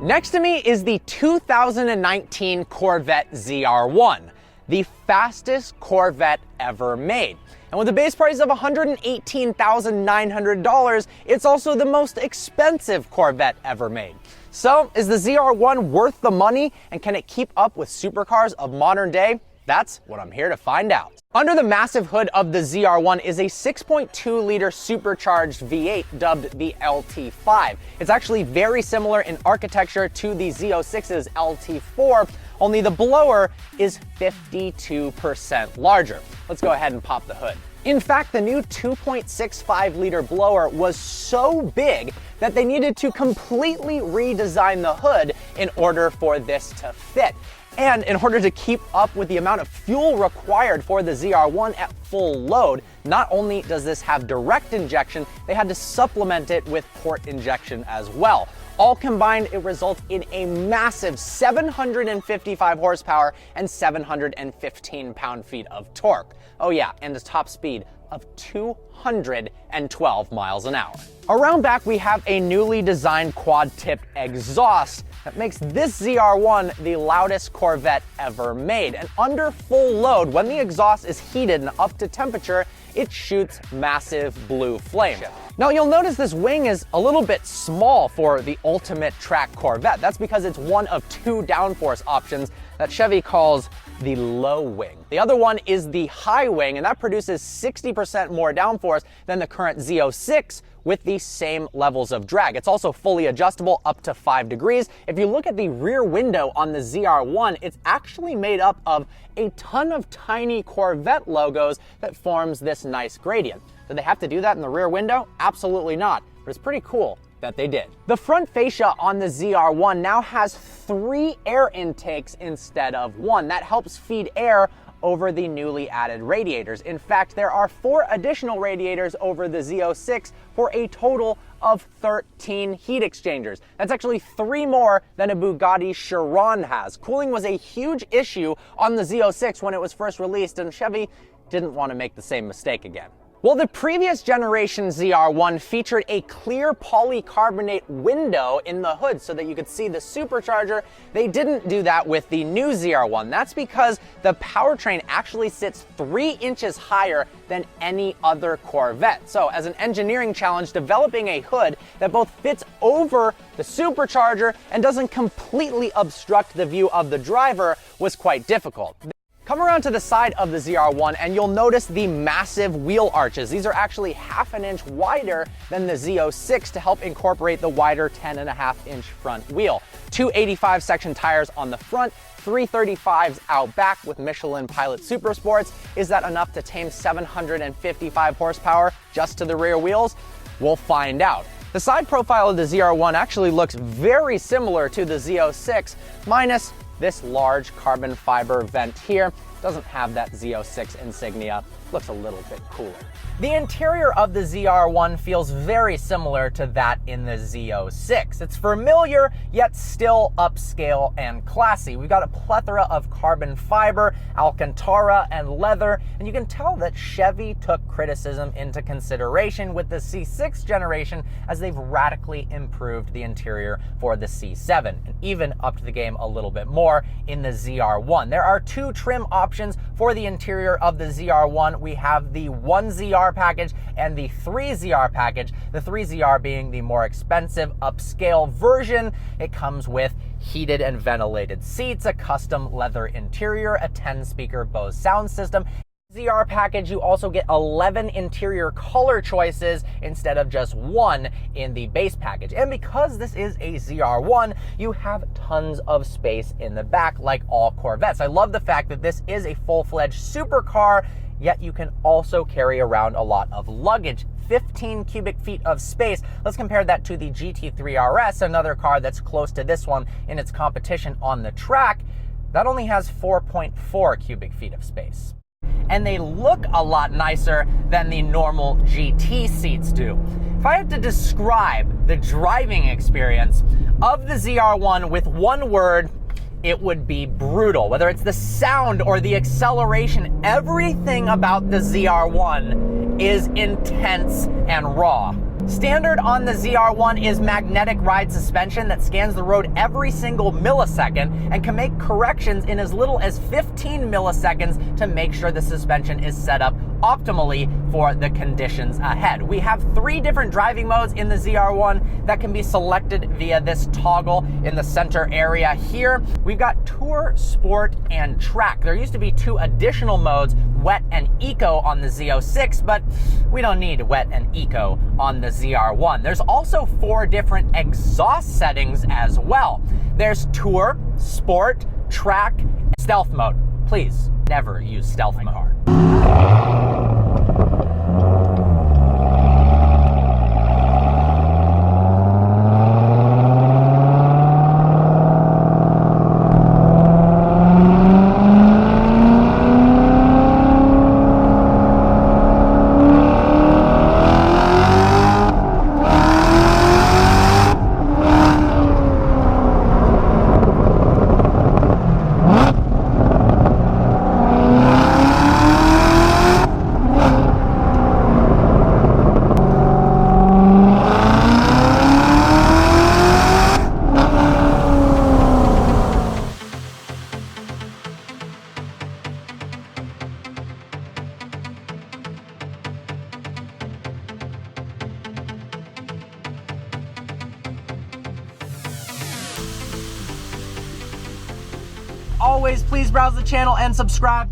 Next to me is the 2019 Corvette ZR1, the fastest Corvette ever made. And with a base price of $118,900, it's also the most expensive Corvette ever made. So, is the ZR1 worth the money, and can it keep up with supercars of modern day? That's what I'm here to find out. Under the massive hood of the ZR1 is a 6.2-liter supercharged V8 dubbed the LT5. It's actually very similar in architecture to the Z06's LT4, only the blower is 52% larger. Let's go ahead and pop the hood. In fact, the new 2.65-liter blower was so big that they needed to completely redesign the hood in order for this to fit. And in order to keep up with the amount of fuel required for the ZR1 at full load, not only does this have direct injection, they had to supplement it with port injection as well. All combined, it results in a massive 755 horsepower and 715 pound-feet of torque. Oh yeah, and a top speed of 212 miles an hour. Around back, we have a newly designed quad-tipped exhaust that makes this ZR1 the loudest Corvette ever made. And under full load, when the exhaust is heated and up to temperature, it shoots massive blue flame. Now you'll notice this wing is a little bit small for the ultimate track Corvette. That's because it's one of two downforce options that Chevy calls the low wing. The other one is the high wing, and that produces 60% more downforce than the current Z06 with the same levels of drag. It's also fully adjustable up to 5 degrees. If you look at the rear window on the ZR1, it's actually made up of a ton of tiny Corvette logos that forms this nice gradient. Do they have to do that in the rear window? Absolutely not, but it's pretty cool that they did. The front fascia on the ZR1 now has 3 air intakes instead of 1. That helps feed air over the newly added radiators. In fact, there are 4 additional radiators over the Z06 for a total of 13 heat exchangers. That's actually 3 more than a Bugatti Chiron has. Cooling was a huge issue on the Z06 when it was first released, and Chevy didn't want to make the same mistake again. Well, the previous generation ZR1 featured a clear polycarbonate window in the hood so that you could see the supercharger. They didn't do that with the new ZR1. That's because the powertrain actually sits 3 inches higher than any other Corvette. So as an engineering challenge, developing a hood that both fits over the supercharger and doesn't completely obstruct the view of the driver was quite difficult. Come around to the side of the ZR1 and you'll notice the massive wheel arches. These are actually half an inch wider than the Z06 to help incorporate the wider 10.5-inch front wheel. 2 85 section tires on the front, 335s out back with Michelin Pilot Super Sports. Is that enough to tame 755 horsepower just to the rear wheels? We'll find out. The side profile of the ZR1 actually looks very similar to the Z06, minus this large carbon fiber vent here. Doesn't have that Z06 insignia, looks a little bit cooler. The interior of the ZR1 feels very similar to that in the Z06. It's familiar, yet still upscale and classy. We've got a plethora of carbon fiber, Alcantara, and leather, and you can tell that Chevy took criticism into consideration with the C6 generation as they've radically improved the interior for the C7, and even upped the game a little bit more in the ZR1. There are 2 trim options for the interior of the ZR1. We have the 1ZR package and the 3ZR package. The 3ZR being the more expensive upscale version. It comes with heated and ventilated seats, a custom leather interior, a 10-speaker Bose sound system. ZR package, you also get 11 interior color choices instead of just 1 in the base package. And because this is a ZR1, you have tons of space in the back like all Corvettes. I love the fact that this is a full-fledged supercar yet you can also carry around a lot of luggage. 15 cubic feet of space. Let's compare that to the GT2 RS, another car that's close to this one in its competition on the track. That only has 4.4 cubic feet of space. And they look a lot nicer than the normal GT seats do. If I had to describe the driving experience of the ZR1 with one word, it would be brutal. Whether it's the sound or the acceleration, everything about the ZR1 is intense and raw. Standard on the ZR1 is magnetic ride suspension that scans the road every single millisecond and can make corrections in as little as 15 milliseconds to make sure the suspension is set up optimally for the conditions ahead. We have 3 different driving modes in the ZR1 that can be selected via this toggle in the center area here. We've got Tour, Sport, and Track. There used to be 2 additional modes, Wet and Eco on the Z06, but we don't need Wet and Eco on the ZR1. There's also 4 different exhaust settings as well. There's Tour, Sport, Track, and Stealth mode. Please never use Stealth mode. Always, please browse the channel and subscribe.